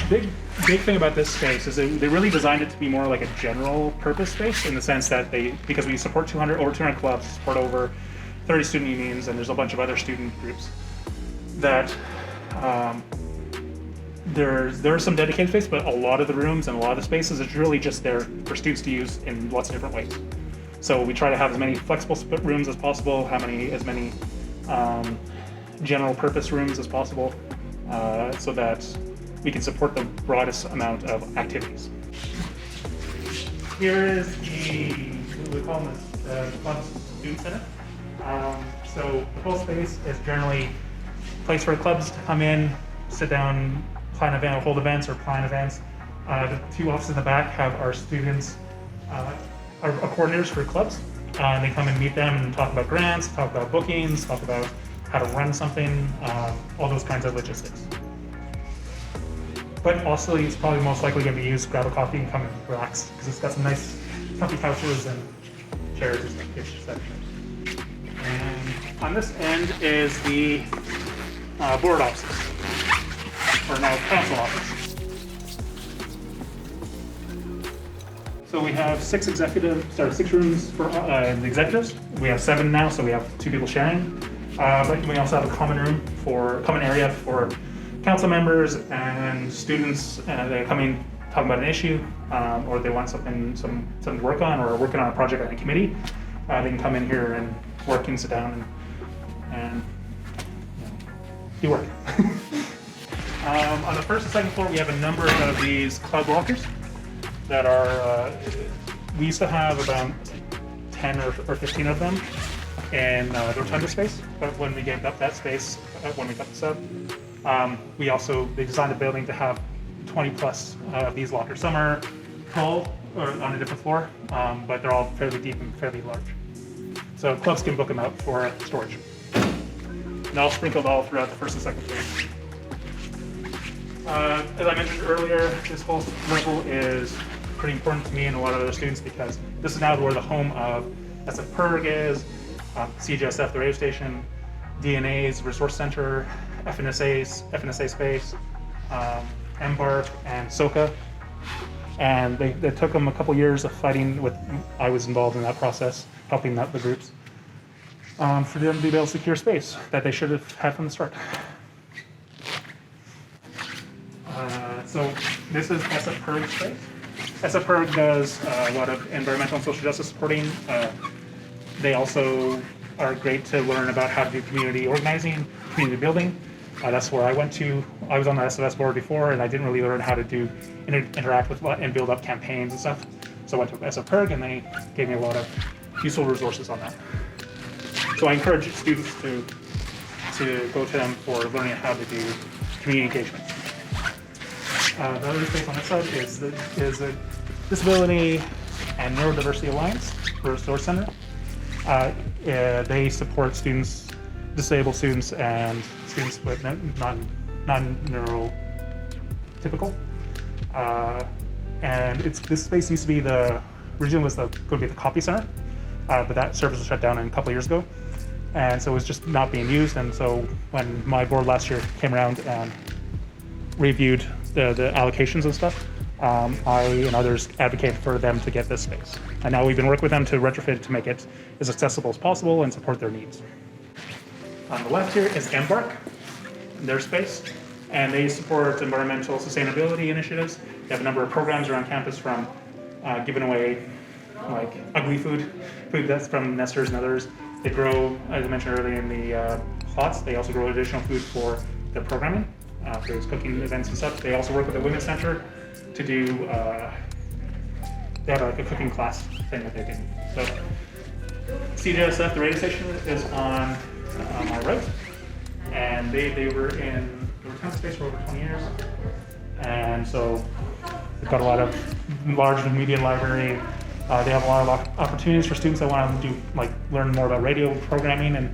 big thing about this space is they really designed it to be more like a general purpose space in the sense that because we support over 200 clubs, support over 30 student unions, and there's a bunch of other student groups, that there's some dedicated space, but a lot of the rooms and a lot of the spaces is really just there for students to use in lots of different ways. So we try to have as many flexible rooms as possible, as many general purpose rooms as possible, so that we can support the broadest amount of activities. Here is we call this the club student center. So the whole space is generally a place for clubs to come in, sit down, plan events, hold events, or plan events. The two offices in the back have our students, our coordinators for clubs. And they come and meet them and talk about grants, talk about bookings, talk about how to run something, all those kinds of logistics. But also, it's probably most likely going to be used, grab a coffee and come and relax, because it's got some nice comfy couches and chairs and stuff. And on this end is the board offices, or now council office. So we have 6 rooms for the executives. We have 7 now, so we have 2 people sharing. But we also have a common area for council members and students that come in talking about an issue, or they want something to work on, or working on a project on a committee. They can come in here and work and sit down and do work. On the first and second floor, we have a number of these Cloudwalkers that are, we used to have about 10 or 15 of them in the rotunda space, but when we gave up that space, when we got the sub, they designed the building to have 20 plus of these lockers. Some are tall or on a different floor, but they're all fairly deep and fairly large. So clubs can book them out for storage. And all sprinkled all throughout the first and second floor. As I mentioned earlier, this whole level is pretty important to me and a lot of other students, because this is now where the home of SFPERG is, CJSF, the radio station, DNA's Resource Center, FNSA Space, MBARC, and SOCA. And they took them a couple years of fighting with, I was involved in that process, helping the groups, for them to be able to secure space that they should have had from the start. So this is SFPERG space. SFPERG does a lot of environmental and social justice supporting. They also are great to learn about how to do community organizing, community building. That's where I went to. I was on the SFS board before, and I didn't really learn how to interact with and build up campaigns and stuff. So I went to SFPERG, and they gave me a lot of useful resources on that. So I encourage students to go to them for learning how to do community engagement. The other space on this side is the Disability and Neurodiversity Alliance Resource Center. They support students, disabled students, and students with non-neurotypical. And this space used to be originally was going to be the copy center, but that service was shut down a couple of years ago. And so it was just not being used. And so when my board last year came around and reviewed the allocations and stuff, I and others advocated for them to get this space. And now we've been working with them to retrofit it to make it as accessible as possible and support their needs. On the left here is MBARC, their space, and they support environmental sustainability initiatives. They have a number of programs around campus, from giving away like ugly food that's from nesters and others. They grow, as I mentioned earlier, in the plots. They also grow additional food for their programming. There's cooking events and stuff. They also work with the Women's Center to do, they have like a cooking class thing that they do. So CJSF, the radio station, is on my right. And they were in the rotunda space for over 20 years. And so they've got a lot of large media library. They have a lot of opportunities for students that want to learn more about radio programming and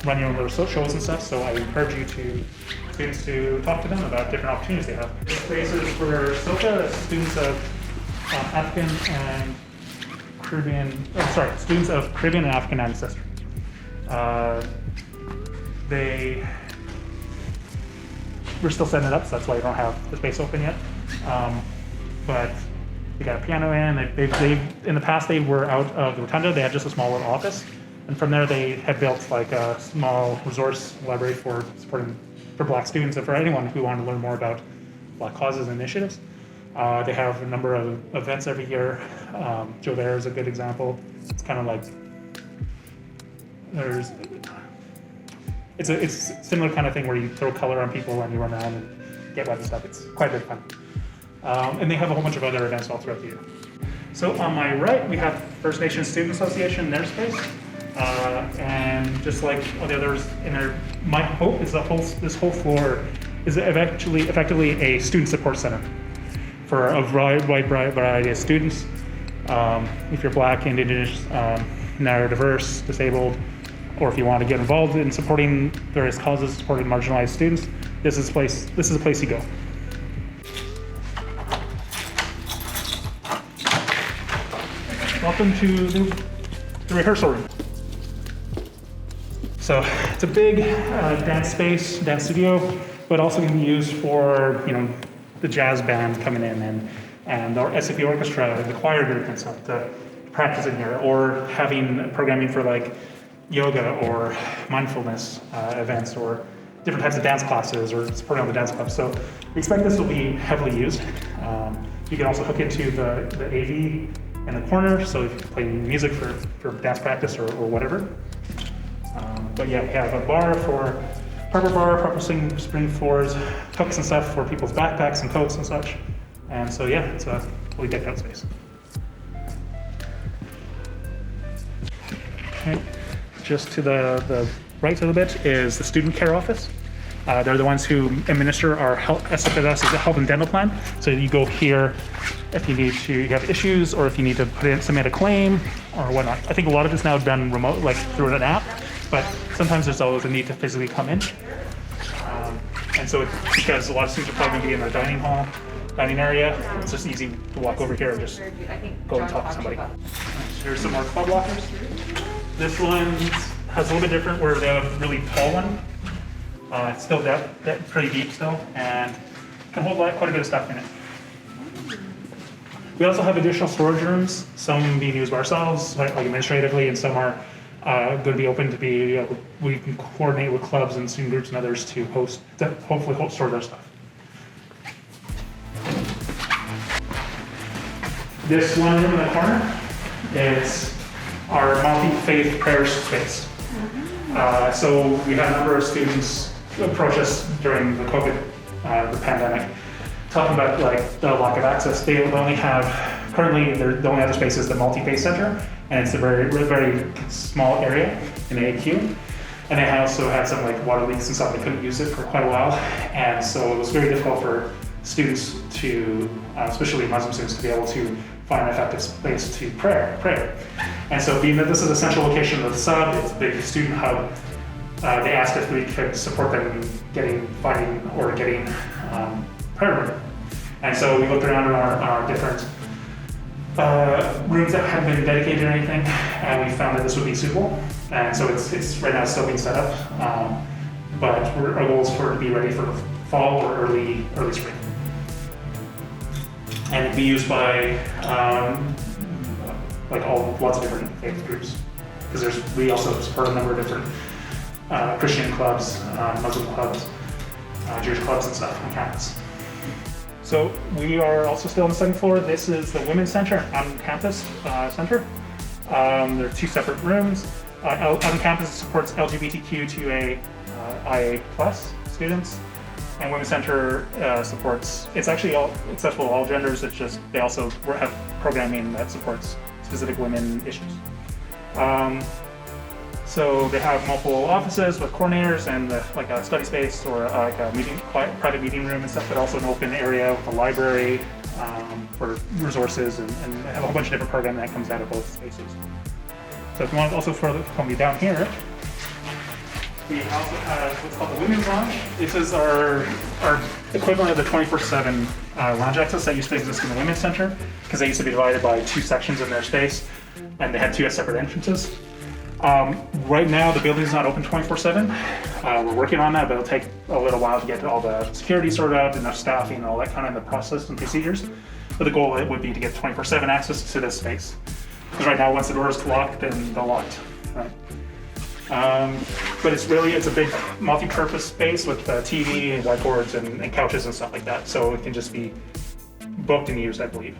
run your own little shows and stuff. So I encourage students to talk to them about different opportunities they have. This space is for SOCA, students of African and Caribbean, students of Caribbean and African ancestry. we're still setting it up, so that's why we don't have the space open yet. But we got a piano in. They in the past they were out of the rotunda. They had just a small little office, and from there they had built like a small resource library for Black students and for anyone who wanted to learn more about Black causes and initiatives. They have a number of events every year. Joe Bear is a good example. It's kind of like it's a similar kind of thing where you throw color on people and you run around and get wet and stuff. It's quite a bit of fun. And they have a whole bunch of other events all throughout the year. So on my right, we have First Nations Student Association, their space. And just like all the others in there, my hope is this whole floor is effectively a student support center for a wide variety of students. If you're Black, Indigenous, neurodiverse, disabled, or if you want to get involved in supporting various causes, supporting marginalized students, this is a place you go. Welcome to the rehearsal room. So it's a big dance space, dance studio, but also can be used for the jazz band coming in and our SFPERG orchestra, the choir group and stuff to practice in here, or having programming for like yoga or mindfulness events or different types of dance classes or supporting all the dance clubs. So we expect this will be heavily used. You can also hook into the AV in the corner, so if you're playing music for dance practice or whatever. But yeah, we have a bar for proper spring floors, hooks and stuff for people's backpacks and coats and such. And so yeah, it's a fully decked out space. Okay. Just to the right a little bit is the student care office. They're the ones who administer our SFPERG health and dental plan. So you go here if you have issues or if you need to submit a claim or whatnot. I think a lot of it's now done remote, like through an app, but sometimes there's always a need to physically come in. And so because a lot of students are probably going to be in the dining area, it's just easy to walk over here and just go and talk to somebody. Here's some more Cloudwalkers. This one has a little bit different where they have a really tall one. It's still pretty deep still, and can hold quite a bit of stuff in it. We also have additional storage rooms, some being used by ourselves, like administratively, and some are going to be open to be, we can coordinate with clubs and student groups and others to hopefully store their stuff. This one room in the corner is our MultiFaith prayer space. So we had a number of students approach us during the COVID, the pandemic, talking about like the lack of access. They only have, currently the only other space is the MultiFaith Center, and it's a very small area in the AQ. And they also had some like water leaks and stuff. They couldn't use it for quite a while. And so it was very difficult for students to, especially Muslim students, to be able to find an effective space to pray. And so being that this is a central location of the SUB, it's a big student hub, they asked if we could support them getting prayer room. And so we looked around on our different rooms that hadn't been dedicated or anything, and we found that this would be suitable. And so it's right now still being set up, but our goal is for it to be ready for fall or early spring. And it'd be used by lots of different faith groups, because we also support a number of different Christian clubs, Muslim clubs, Jewish clubs and stuff on campus. So we are also still on the second floor. This is the Women's Center, on campus center. There are two separate rooms. On campus it supports LGBTQ2A IA plus students, and Women's Center supports, it's actually accessible to all genders. It's just they also have programming that supports specific women issues. So they have multiple offices with coordinators and like a study space or like a private meeting room and stuff, but also an open area with a library for resources and have a whole bunch of different programming that comes out of both spaces. So if you want to also further come down here, we also have what's called the Women's Lounge. This is our equivalent of the 24/7 lounge access that used to exist in the Women's Center, because they used to be divided by two sections in their space, and they had two separate entrances. Right now, the building is not open 24/7. We're working on that, but it'll take a little while to get all the security sorted out, enough staffing, and all that kind of in the process and procedures. But the goal would be to get 24/7 access to this space. Because right now, once the door is locked, then they're locked, right? But it's a big multi-purpose space with TV and whiteboards and couches and stuff like that. So it can just be booked and used, I believe.